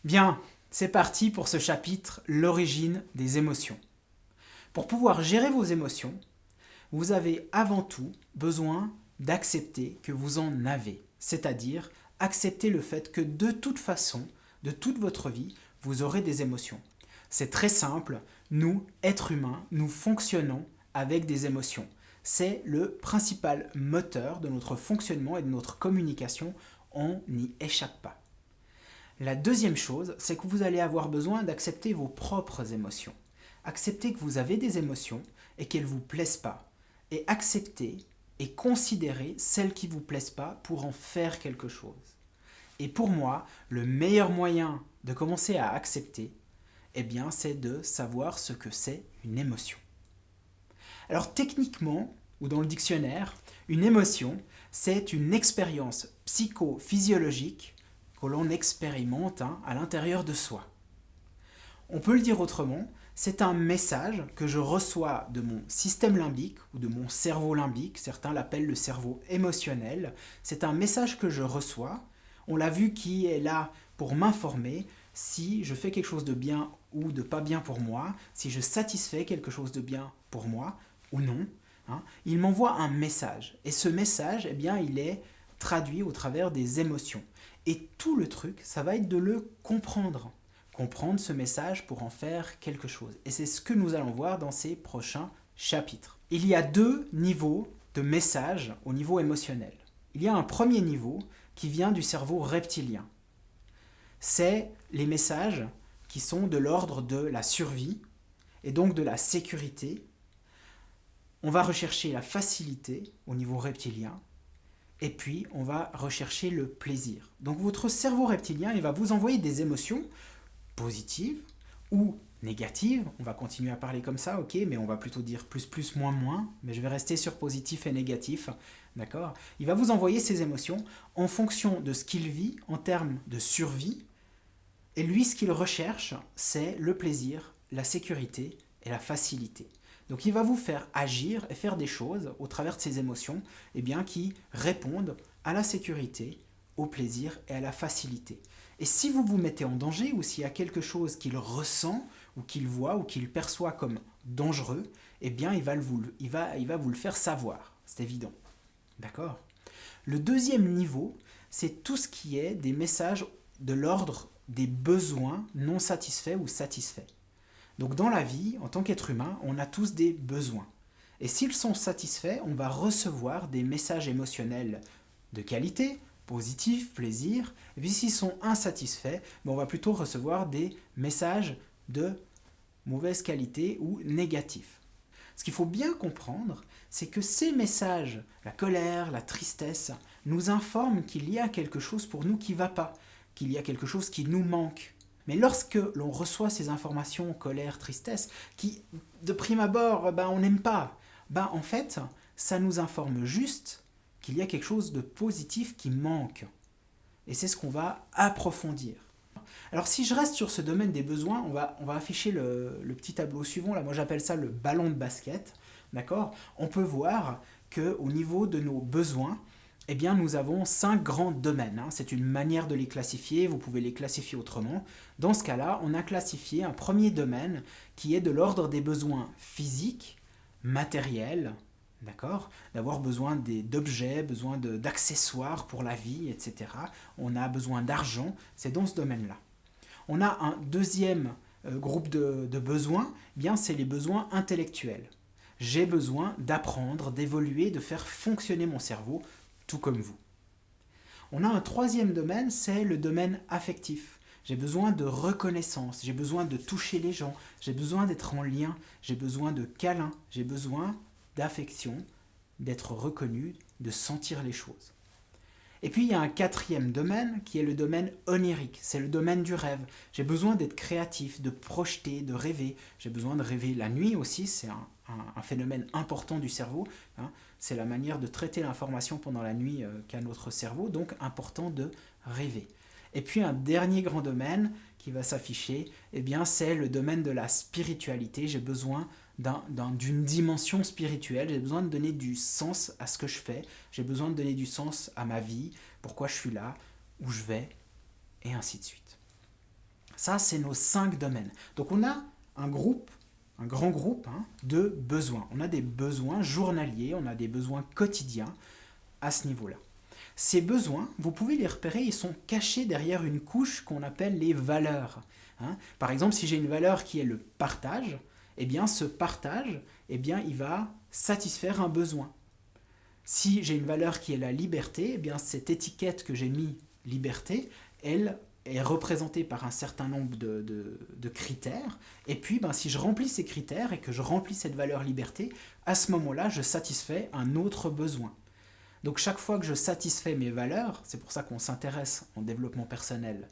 Bien, c'est parti pour ce chapitre, l'origine des émotions. Pour pouvoir gérer vos émotions, vous avez avant tout besoin d'accepter que vous en avez. C'est-à-dire accepter le fait que de toute façon, de toute votre vie, vous aurez des émotions. C'est très simple, nous, êtres humains, nous fonctionnons avec des émotions. C'est le principal moteur de notre fonctionnement et de notre communication, on n'y échappe pas. La deuxième chose, c'est que vous allez avoir besoin d'accepter vos propres émotions. Accepter que vous avez des émotions et qu'elles ne vous plaisent pas. Et accepter et considérer celles qui ne vous plaisent pas pour en faire quelque chose. Et pour moi, le meilleur moyen de commencer à accepter, eh bien, c'est de savoir ce que c'est une émotion. Alors techniquement, ou dans le dictionnaire, une émotion, c'est une expérience psychophysiologique que l'on expérimente à l'intérieur de soi. On peut le dire autrement, c'est un message que je reçois de mon système limbique ou de mon cerveau limbique, certains l'appellent le cerveau émotionnel, c'est un message que je reçois, on l'a vu, qui est là pour m'informer si je fais quelque chose de bien ou de pas bien pour moi, si je satisfais quelque chose de bien pour moi ou non. Il m'envoie un message et ce message, eh bien, il est traduit au travers des émotions. Et tout le truc, ça va être de le comprendre. Comprendre ce message pour en faire quelque chose. Et c'est ce que nous allons voir dans ces prochains chapitres. Il y a deux niveaux de messages au niveau émotionnel. Il y a un premier niveau qui vient du cerveau reptilien. C'est les messages qui sont de l'ordre de la survie et donc de la sécurité. On va rechercher la facilité au niveau reptilien. Et puis, on va rechercher le plaisir. Donc, votre cerveau reptilien, il va vous envoyer des émotions positives ou négatives. On va continuer à parler comme ça, ok, mais on va plutôt dire plus, moins. Mais je vais rester sur positif et négatif, d'accord. Il va vous envoyer ces émotions en fonction de ce qu'il vit en termes de survie. Et lui, ce qu'il recherche, c'est le plaisir, la sécurité et la facilité. Donc il va vous faire agir et faire des choses au travers de ces émotions qui répondent à la sécurité, au plaisir et à la facilité. Et si vous vous mettez en danger ou s'il y a quelque chose qu'il ressent ou qu'il voit ou qu'il perçoit comme dangereux, il va vous le faire savoir. C'est évident. D'accord ? Le deuxième niveau, c'est tout ce qui est des messages de l'ordre des besoins non satisfaits ou satisfaits. Donc dans la vie, en tant qu'être humain, on a tous des besoins. Et s'ils sont satisfaits, on va recevoir des messages émotionnels de qualité, positifs, plaisir. Et puis s'ils sont insatisfaits, on va plutôt recevoir des messages de mauvaise qualité ou négatifs. Ce qu'il faut bien comprendre, c'est que ces messages, la colère, la tristesse, nous informent qu'il y a quelque chose pour nous qui ne va pas, qu'il y a quelque chose qui nous manque. Mais lorsque l'on reçoit ces informations, colère, tristesse, qui de prime abord, on n'aime pas, en fait, ça nous informe juste qu'il y a quelque chose de positif qui manque. Et c'est ce qu'on va approfondir. Alors si je reste sur ce domaine des besoins, on va afficher le petit tableau suivant, là moi j'appelle ça le ballon de basket, d'accord ? On peut voir qu'au niveau de nos besoins, nous avons 5 grands domaines. C'est une manière de les classifier, vous pouvez les classifier autrement. Dans ce cas-là, on a classifié un premier domaine qui est de l'ordre des besoins physiques, matériels, d'accord ? D'avoir besoin d'objets, besoin d'accessoires pour la vie, etc. On a besoin d'argent, c'est dans ce domaine-là. On a un deuxième groupe de besoins, c'est les besoins intellectuels. J'ai besoin d'apprendre, d'évoluer, de faire fonctionner mon cerveau, tout comme vous. On a un troisième domaine, c'est le domaine affectif. J'ai besoin de reconnaissance, j'ai besoin de toucher les gens, j'ai besoin d'être en lien, j'ai besoin de câlins, j'ai besoin d'affection, d'être reconnu, de sentir les choses. Et puis il y a un quatrième domaine qui est le domaine onirique, c'est le domaine du rêve. J'ai besoin d'être créatif, de projeter, de rêver. J'ai besoin de rêver la nuit aussi, c'est un phénomène important du cerveau. C'est la manière de traiter l'information pendant la nuit qu'a notre cerveau, donc important de rêver. Et puis un dernier grand domaine qui va s'afficher, c'est le domaine de la spiritualité. J'ai besoin d'une dimension spirituelle, j'ai besoin de donner du sens à ce que je fais, j'ai besoin de donner du sens à ma vie, pourquoi je suis là, où je vais, et ainsi de suite. Ça, c'est nos 5 domaines. Donc on a un groupe, un grand groupe de besoins. On a des besoins journaliers, on a des besoins quotidiens à ce niveau-là. Ces besoins, vous pouvez les repérer, ils sont cachés derrière une couche qu'on appelle les valeurs. Par exemple, si j'ai une valeur qui est le partage, eh bien ce partage, eh bien, il va satisfaire un besoin. Si j'ai une valeur qui est la liberté, eh bien cette étiquette que j'ai mis liberté, elle est représentée par un certain nombre de critères. Et puis, si je remplis ces critères et que je remplis cette valeur liberté, à ce moment-là, je satisfais un autre besoin. Donc chaque fois que je satisfais mes valeurs, c'est pour ça qu'on s'intéresse en développement personnel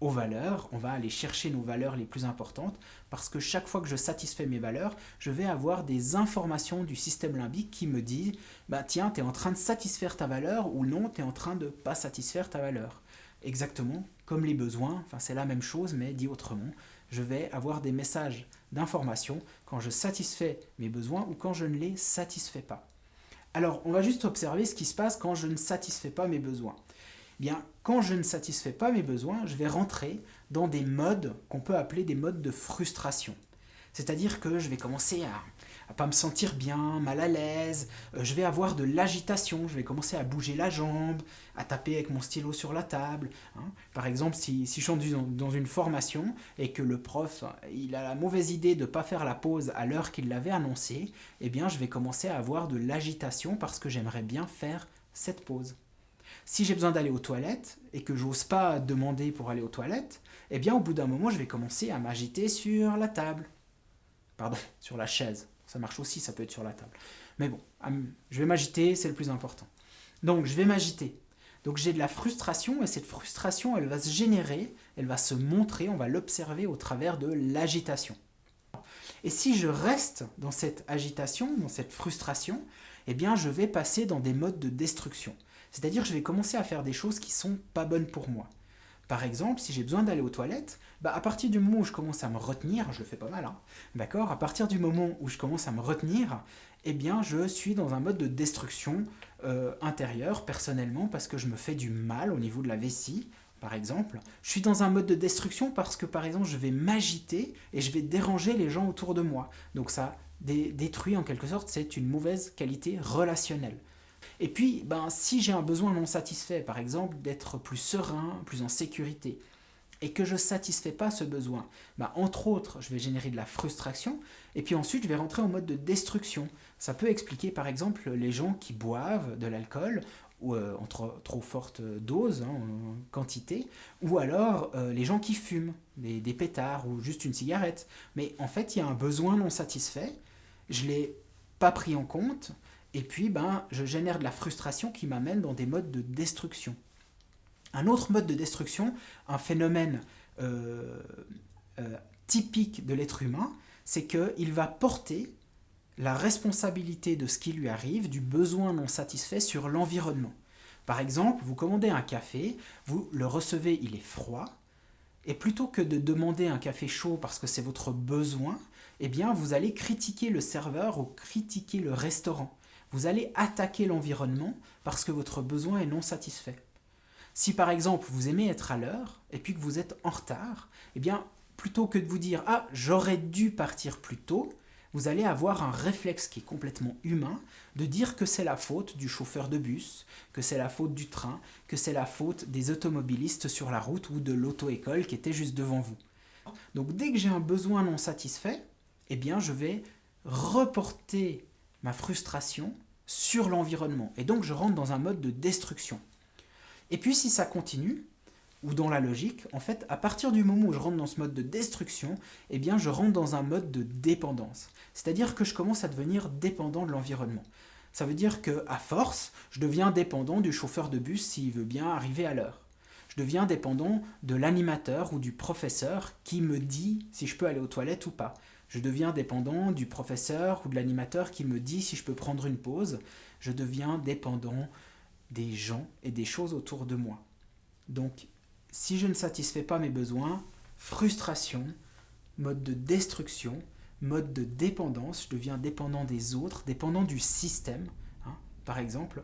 aux valeurs, on va aller chercher nos valeurs les plus importantes, parce que chaque fois que je satisfais mes valeurs, je vais avoir des informations du système limbique qui me disent tiens, tu es en train de satisfaire ta valeur, ou non, tu es en train de ne pas satisfaire ta valeur. Exactement comme les besoins, c'est la même chose, mais dit autrement, je vais avoir des messages d'information quand je satisfais mes besoins ou quand je ne les satisfais pas. Alors, on va juste observer ce qui se passe quand je ne satisfais pas mes besoins. Bien, quand je ne satisfais pas mes besoins, je vais rentrer dans des modes qu'on peut appeler des modes de frustration. C'est-à-dire que je vais commencer à pas me sentir bien, mal à l'aise, je vais avoir de l'agitation, je vais commencer à bouger la jambe, à taper avec mon stylo sur la table. Par exemple, si je suis dans une formation et que le prof il a la mauvaise idée de ne pas faire la pause à l'heure qu'il l'avait annoncé, eh bien je vais commencer à avoir de l'agitation parce que j'aimerais bien faire cette pause. Si j'ai besoin d'aller aux toilettes et que j'ose pas demander pour aller aux toilettes, eh bien au bout d'un moment, je vais commencer à m'agiter sur la table. Pardon, sur la chaise. Ça marche aussi, ça peut être sur la table. Mais bon, je vais m'agiter, c'est le plus important. Donc je vais m'agiter. Donc j'ai de la frustration et cette frustration, elle va se générer, elle va se montrer, on va l'observer au travers de l'agitation. Et si je reste dans cette agitation, dans cette frustration, eh bien je vais passer dans des modes de destruction. C'est-à-dire que je vais commencer à faire des choses qui ne sont pas bonnes pour moi. Par exemple, si j'ai besoin d'aller aux toilettes, à partir du moment où je commence à me retenir, je le fais pas mal, d'accord ? À partir du moment où je commence à me retenir, eh bien, je suis dans un mode de destruction intérieure, personnellement, parce que je me fais du mal au niveau de la vessie, par exemple. Je suis dans un mode de destruction parce que, par exemple, je vais m'agiter et je vais déranger les gens autour de moi. Donc ça détruit, en quelque sorte, c'est une mauvaise qualité relationnelle. Et puis, si j'ai un besoin non satisfait, par exemple, d'être plus serein, plus en sécurité, et que je ne satisfais pas ce besoin, entre autres, je vais générer de la frustration, et puis ensuite, je vais rentrer en mode de destruction. Ça peut expliquer, par exemple, les gens qui boivent de l'alcool, ou en trop forte dose, en quantité, ou alors les gens qui fument, des pétards, ou juste une cigarette. Mais en fait, il y a un besoin non satisfait, je ne l'ai pas pris en compte, et puis je génère de la frustration qui m'amène dans des modes de destruction. Un autre mode de destruction, un phénomène typique de l'être humain, c'est qu'il va porter la responsabilité de ce qui lui arrive, du besoin non satisfait sur l'environnement. Par exemple, vous commandez un café, vous le recevez, il est froid, et plutôt que de demander un café chaud parce que c'est votre besoin, eh bien vous allez critiquer le serveur ou critiquer le restaurant. Vous allez attaquer l'environnement parce que votre besoin est non satisfait. Si par exemple vous aimez être à l'heure et puis que vous êtes en retard, eh bien plutôt que de vous dire « Ah, j'aurais dû partir plus tôt », vous allez avoir un réflexe qui est complètement humain de dire que c'est la faute du chauffeur de bus, que c'est la faute du train, que c'est la faute des automobilistes sur la route ou de l'auto-école qui était juste devant vous. Donc dès que j'ai un besoin non satisfait, eh bien je vais reporter ma frustration sur l'environnement. Et donc je rentre dans un mode de destruction. Et puis si ça continue, ou dans la logique, en fait, à partir du moment où je rentre dans ce mode de destruction, eh bien je rentre dans un mode de dépendance. C'est-à-dire que je commence à devenir dépendant de l'environnement. Ça veut dire qu'à force, je deviens dépendant du chauffeur de bus s'il veut bien arriver à l'heure. Je deviens dépendant de l'animateur ou du professeur qui me dit si je peux aller aux toilettes ou pas. Je deviens dépendant du professeur ou de l'animateur qui me dit si je peux prendre une pause. Je deviens dépendant des gens et des choses autour de moi. Donc, si je ne satisfais pas mes besoins, frustration, mode de destruction, mode de dépendance, je deviens dépendant des autres, dépendant du système. Par exemple,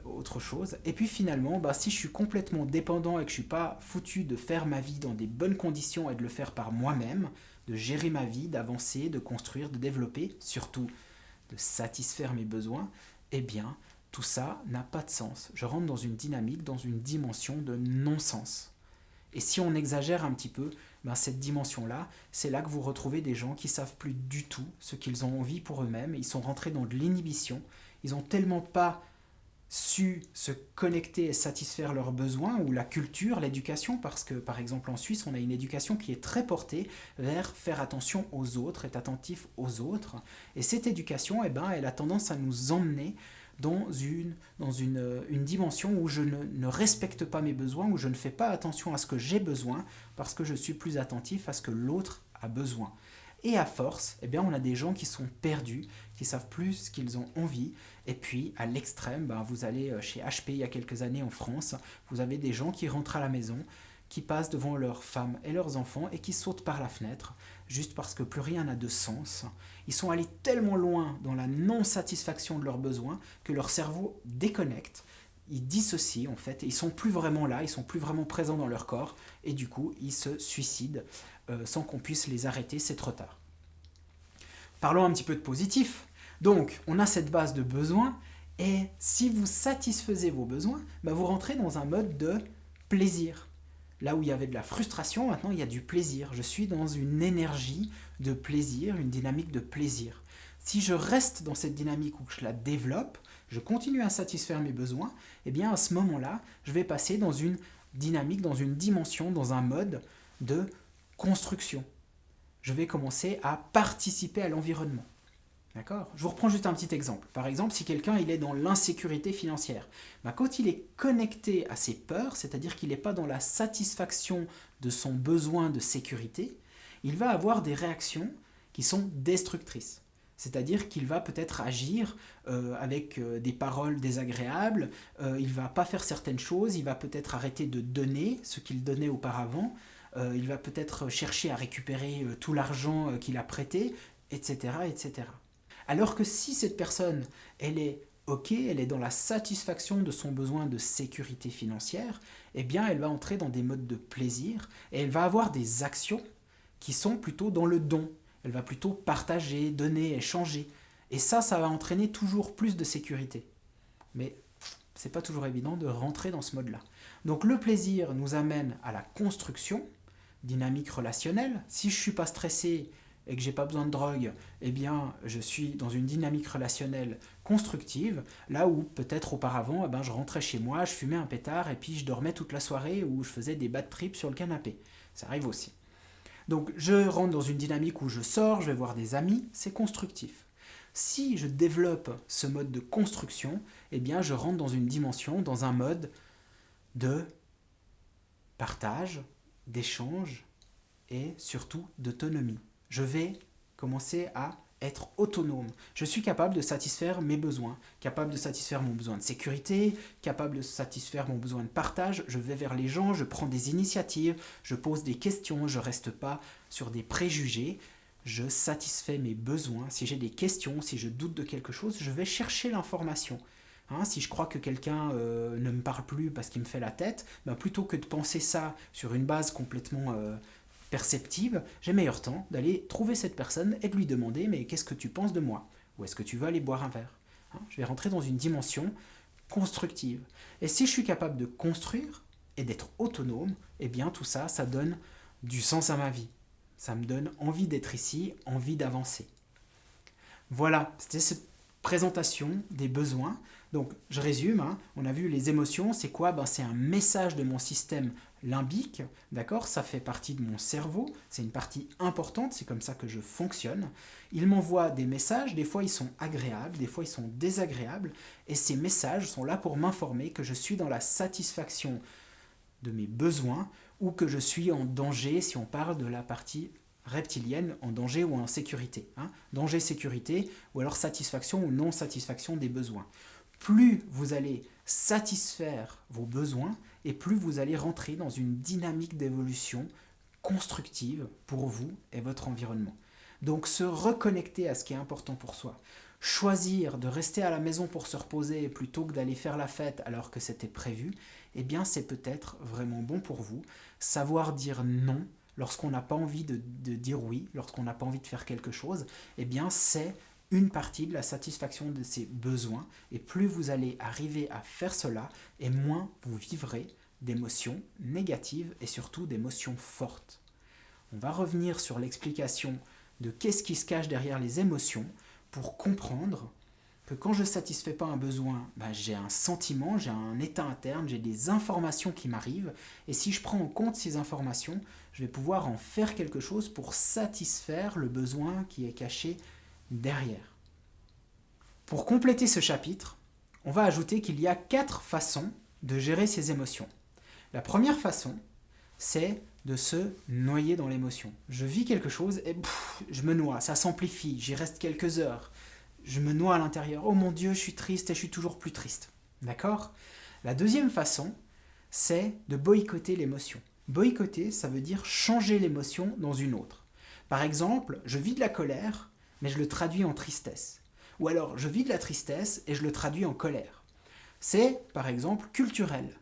autre chose. Et puis finalement, si je suis complètement dépendant et que je ne suis pas foutu de faire ma vie dans des bonnes conditions et de le faire par moi-même, de gérer ma vie, d'avancer, de construire, de développer, surtout de satisfaire mes besoins, eh bien, tout ça n'a pas de sens. Je rentre dans une dynamique, dans une dimension de non-sens. Et si on exagère un petit peu, cette dimension-là, c'est là que vous retrouvez des gens qui ne savent plus du tout ce qu'ils ont envie pour eux-mêmes. Ils sont rentrés dans de l'inhibition. Ils n'ont tellement pas su se connecter et satisfaire leurs besoins, ou la culture, l'éducation, parce que par exemple en Suisse, on a une éducation qui est très portée vers faire attention aux autres, être attentif aux autres. Et cette éducation, elle a tendance à nous emmener dans une dimension où je ne respecte pas mes besoins, où je ne fais pas attention à ce que j'ai besoin, parce que je suis plus attentif à ce que l'autre a besoin. Et à force, on a des gens qui sont perdus, qui ne savent plus ce qu'ils ont envie. Et puis, à l'extrême, vous allez chez HP il y a quelques années en France, vous avez des gens qui rentrent à la maison, qui passent devant leurs femmes et leurs enfants et qui sautent par la fenêtre, juste parce que plus rien n'a de sens. Ils sont allés tellement loin dans la non-satisfaction de leurs besoins que leur cerveau déconnecte. Ils dissocient en fait, et ils sont plus vraiment là, ils sont plus vraiment présents dans leur corps, et du coup ils se suicident sans qu'on puisse les arrêter, c'est trop tard. Parlons un petit peu de positif. Donc on a cette base de besoins, et si vous satisfaisez vos besoins, vous rentrez dans un mode de plaisir. Là où il y avait de la frustration, maintenant il y a du plaisir. Je suis dans une énergie de plaisir, une dynamique de plaisir. Si je reste dans cette dynamique ou que je la développe, je continue à satisfaire mes besoins, à ce moment-là, je vais passer dans une dynamique, dans une dimension, dans un mode de construction. Je vais commencer à participer à l'environnement. D'accord ? Je vous reprends juste un petit exemple. Par exemple, si quelqu'un il est dans l'insécurité financière, quand il est connecté à ses peurs, c'est-à-dire qu'il n'est pas dans la satisfaction de son besoin de sécurité, il va avoir des réactions qui sont destructrices. C'est-à-dire qu'il va peut-être agir avec des paroles désagréables, il ne va pas faire certaines choses, il va peut-être arrêter de donner ce qu'il donnait auparavant, il va peut-être chercher à récupérer tout l'argent qu'il a prêté, etc., etc. Alors que si cette personne, elle est OK, elle est dans la satisfaction de son besoin de sécurité financière, elle va entrer dans des modes de plaisir et elle va avoir des actions qui sont plutôt dans le don. Elle va plutôt partager, donner, échanger. Et ça va entraîner toujours plus de sécurité. Mais ce n'est pas toujours évident de rentrer dans ce mode-là. Donc le plaisir nous amène à la construction, dynamique relationnelle. Si je ne suis pas stressé et que je n'ai pas besoin de drogue, je suis dans une dynamique relationnelle constructive, là où peut-être auparavant, je rentrais chez moi, je fumais un pétard et puis je dormais toute la soirée ou je faisais des bad trips sur le canapé. Ça arrive aussi. Donc je rentre dans une dynamique où je sors, je vais voir des amis, c'est constructif. Si je développe ce mode de construction, je rentre dans une dimension, dans un mode de partage, d'échange et surtout d'autonomie. Je vais commencer à être autonome. Je suis capable de satisfaire mes besoins, capable de satisfaire mon besoin de sécurité, capable de satisfaire mon besoin de partage. Je vais vers les gens, je prends des initiatives, je pose des questions, je ne reste pas sur des préjugés. Je satisfais mes besoins. Si j'ai des questions, si je doute de quelque chose, je vais chercher l'information. Si je crois que quelqu'un ne me parle plus parce qu'il me fait la tête, plutôt que de penser ça sur une base complètement perceptive, j'ai meilleur temps d'aller trouver cette personne et de lui demander « mais qu'est-ce que tu penses de moi ? Ou est-ce que tu veux aller boire un verre ?» Je vais rentrer dans une dimension constructive. Et si je suis capable de construire et d'être autonome, tout ça, ça donne du sens à ma vie. Ça me donne envie d'être ici, envie d'avancer. Voilà, c'était cette présentation des besoins. Donc, je résume, on a vu les émotions, c'est quoi ? C'est un message de mon système limbique, d'accord ? Ça fait partie de mon cerveau, c'est une partie importante, c'est comme ça que je fonctionne. Il m'envoie des messages, des fois ils sont agréables, des fois ils sont désagréables, et ces messages sont là pour m'informer que je suis dans la satisfaction de mes besoins ou que je suis en danger si on parle de la partie reptilienne, en danger ou en sécurité. Danger, sécurité, ou alors satisfaction ou non-satisfaction des besoins. Plus vous allez satisfaire vos besoins et plus vous allez rentrer dans une dynamique d'évolution constructive pour vous et votre environnement. Donc se reconnecter à ce qui est important pour soi. choisir de rester à la maison pour se reposer plutôt que d'aller faire la fête alors que c'était prévu, eh bien c'est peut-être vraiment bon pour vous. Savoir dire non lorsqu'on n'a pas envie de dire oui, lorsqu'on n'a pas envie de faire quelque chose, eh bien c'est une partie de la satisfaction de ses besoins. Et plus vous allez arriver à faire cela, et moins vous vivrez d'émotions négatives et surtout d'émotions fortes. On va revenir sur l'explication de qu'est-ce qui se cache derrière les émotions pour comprendre que quand je ne satisfais pas un besoin, j'ai un sentiment, j'ai un état interne, j'ai des informations qui m'arrivent, et si je prends en compte ces informations, je vais pouvoir en faire quelque chose pour satisfaire le besoin qui est caché derrière. Pour compléter ce chapitre, on va ajouter qu'il y a 4 façons de gérer ses émotions. La première façon, c'est de se noyer dans l'émotion. Je vis quelque chose et je me noie, ça s'amplifie, j'y reste quelques heures. Je me noie à l'intérieur. Oh mon Dieu, je suis triste et je suis toujours plus triste. D'accord ? La deuxième façon, c'est de boycotter l'émotion. Boycotter, ça veut dire changer l'émotion dans une autre. Par exemple, je vis de la colère, mais je le traduis en tristesse. Ou alors, je vis de la tristesse et je le traduis en colère. C'est, par exemple, culturel.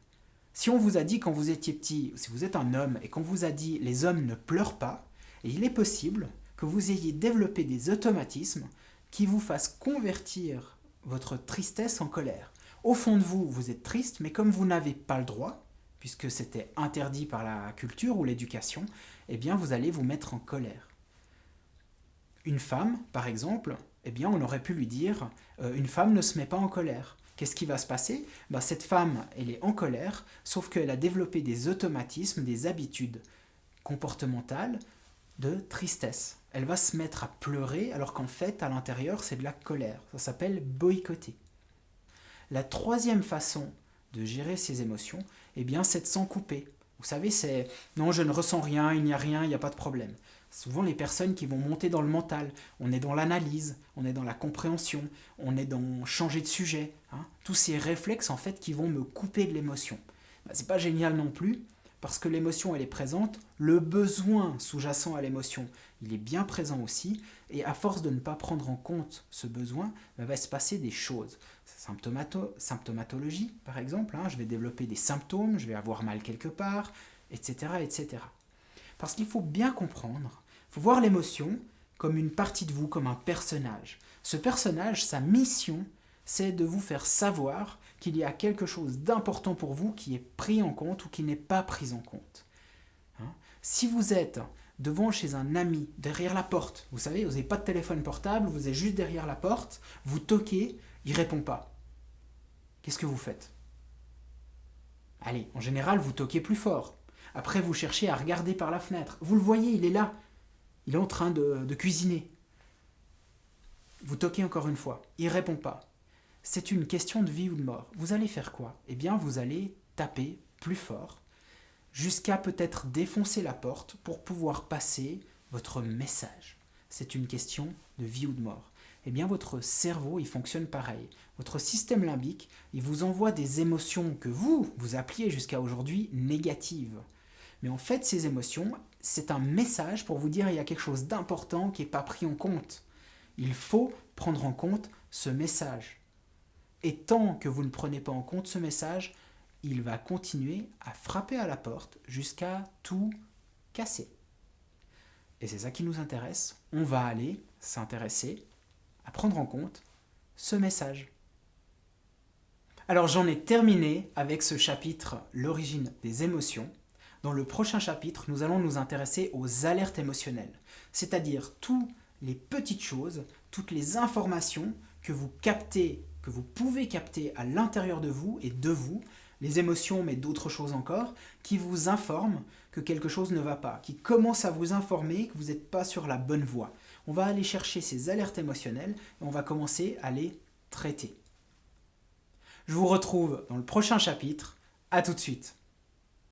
Si on vous a dit quand vous étiez petit, si vous êtes un homme et qu'on vous a dit les hommes ne pleurent pas, et il est possible que vous ayez développé des automatismes qui vous fassent convertir votre tristesse en colère. Au fond de vous, vous êtes triste, mais comme vous n'avez pas le droit, puisque c'était interdit par la culture ou l'éducation, eh bien vous allez vous mettre en colère. Une femme, par exemple, eh bien on aurait pu lui dire une femme ne se met pas en colère. Qu'est-ce qui va se passer ? Cette femme, elle est en colère, sauf qu'elle a développé des automatismes, des habitudes comportementales de tristesse. Elle va se mettre à pleurer alors qu'en fait, à l'intérieur, c'est de la colère. Ça s'appelle boycotter. La troisième façon de gérer ses émotions, eh bien, c'est de s'en couper. Vous savez, c'est « non, je ne ressens rien, il n'y a rien, il n'y a pas de problème ». Souvent, les personnes qui vont monter dans le mental, on est dans l'analyse, on est dans la compréhension, on est dans changer de sujet. Tous ces réflexes, en fait, qui vont me couper de l'émotion. C'est pas génial non plus, parce que l'émotion, elle est présente, le besoin sous-jacent à l'émotion, il est bien présent aussi, et à force de ne pas prendre en compte ce besoin, va se passer des choses. Symptomatologie, par exemple, je vais développer des symptômes, je vais avoir mal quelque part, etc., etc. Parce qu'il faut bien comprendre, il faut voir l'émotion comme une partie de vous, comme un personnage. Ce personnage, sa mission, c'est de vous faire savoir qu'il y a quelque chose d'important pour vous qui est pris en compte ou qui n'est pas pris en compte. Si vous êtes devant chez un ami, derrière la porte, vous savez, vous n'avez pas de téléphone portable, vous êtes juste derrière la porte, vous toquez, il ne répond pas. Qu'est-ce que vous faites ? Allez, en général, vous toquez plus fort. Après, vous cherchez à regarder par la fenêtre. Vous le voyez, il est là. Il est en train de cuisiner. Vous toquez encore une fois. Il ne répond pas. C'est une question de vie ou de mort. Vous allez faire quoi ? Eh bien, vous allez taper plus fort jusqu'à peut-être défoncer la porte pour pouvoir passer votre message. C'est une question de vie ou de mort. Eh bien, votre cerveau, il fonctionne pareil. Votre système limbique, il vous envoie des émotions que vous appeliez jusqu'à aujourd'hui négatives. Mais en fait, ces émotions, c'est un message pour vous dire qu'il y a quelque chose d'important qui n'est pas pris en compte. Il faut prendre en compte ce message. Et tant que vous ne prenez pas en compte ce message, il va continuer à frapper à la porte jusqu'à tout casser. Et c'est ça qui nous intéresse. On va aller s'intéresser à prendre en compte ce message. Alors j'en ai terminé avec ce chapitre, l'origine des émotions. Dans le prochain chapitre, nous allons nous intéresser aux alertes émotionnelles, c'est-à-dire toutes les petites choses, toutes les informations que vous captez, que vous pouvez capter à l'intérieur de vous et de vous, les émotions, mais d'autres choses encore, qui vous informent que quelque chose ne va pas, qui commencent à vous informer que vous n'êtes pas sur la bonne voie. On va aller chercher ces alertes émotionnelles et on va commencer à les traiter. Je vous retrouve dans le prochain chapitre. À tout de suite.